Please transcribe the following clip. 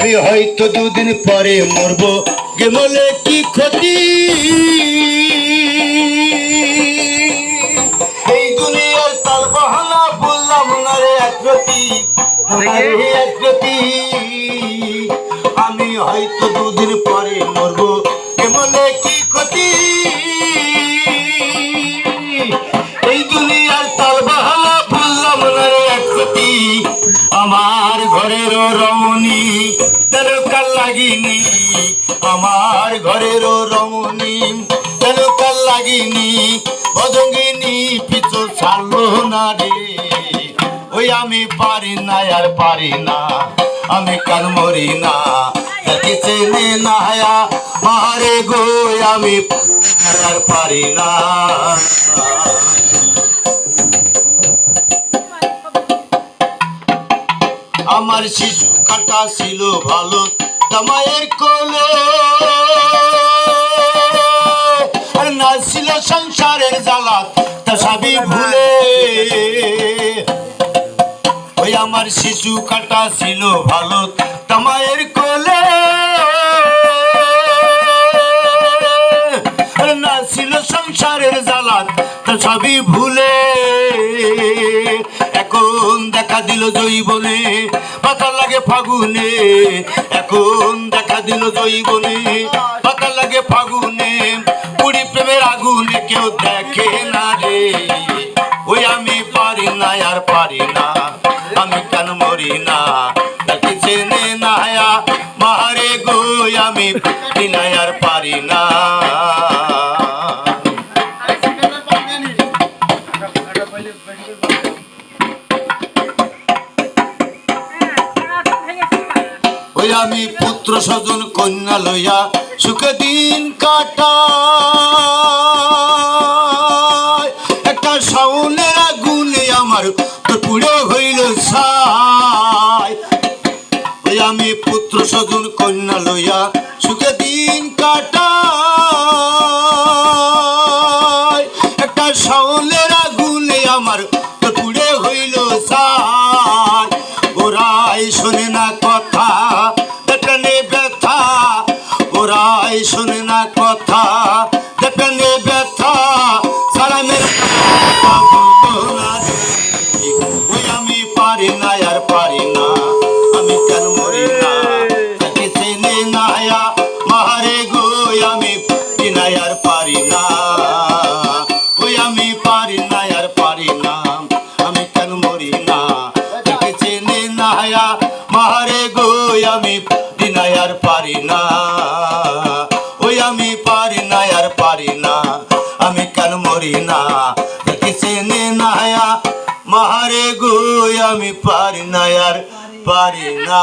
আমি হয়তো দুদিন পরে মরবো গেমলে কি ক্ষতি এই দুনিয়ার তাল বাহানা বললাম না রে একরতি আমি হয়তো দুদিন পরে মরবো গেমলে কি ক্ষতি এই দুনিয়ার তাল বাহানা বললাম না রে একরতি আমার ঘরেরও রমণী তেল কাল লাগিনি আমার ঘরেরও রমণী তেল কাল লাগিনি বজঙ্গিনী পিছু ছাড়লো না রে ওই আমি পারি না আর পারি না আমি কান মরি না তাকে চেনে না মারে গো আমি আর পারি না আমার শিশু কাটা ছিল ভালো জামাইয়ের কোলে আর না ছিল সংসারের জ্বালা তা সবই ভুলে ওই আমার শিশু কাটা ছিল ভালো জামাইয়ের কোলে আর না ছিল সংসারের জ্বালা তা সবই ভুলে এখন দেখা দিল জৈবনে পাতা লাগে ফাগুনে এখন দেখা দিল জৈবনে পাতা লাগে ফাগুনে পুরি প্রেমের আগুনে কেউ দেখে না রে ওই আমি পারি না আর পারি না আমি কেন মরি না তাকে চেনে না মারে গো আমি আর পারি না ওই আমি পুত্র স্বজন কন্যা লইয়া সুখে দিন কাটা একটা শাওনের আগুনে আমার তো পুড়ে হইল ছাই ওই আমি পুত্র স্বজন কন্যা লইয়া সুখে দিন কাটা একটা শাওনের আগুনে আমার তো পুড়ে হইল ছাই ওরাই শোনে না কথা দেখনে ব্যথা ওরাই শোনে না কথা দেখনে ব্যথা সালামের ওই আমি পারি না আর পারি না আমি কেন মরি না তাকে চেনে না মারে গো আমি আর পারি না ওই আমি পারি না আর পারি না আমি কেন মরি না তাকে চেনে না মারে গো আমি আর পারি না ওই আমি পারি না আর পারি না আমি কেন মরি না তাকে চেনে না মারে গো আমি পারি না আর পারি না।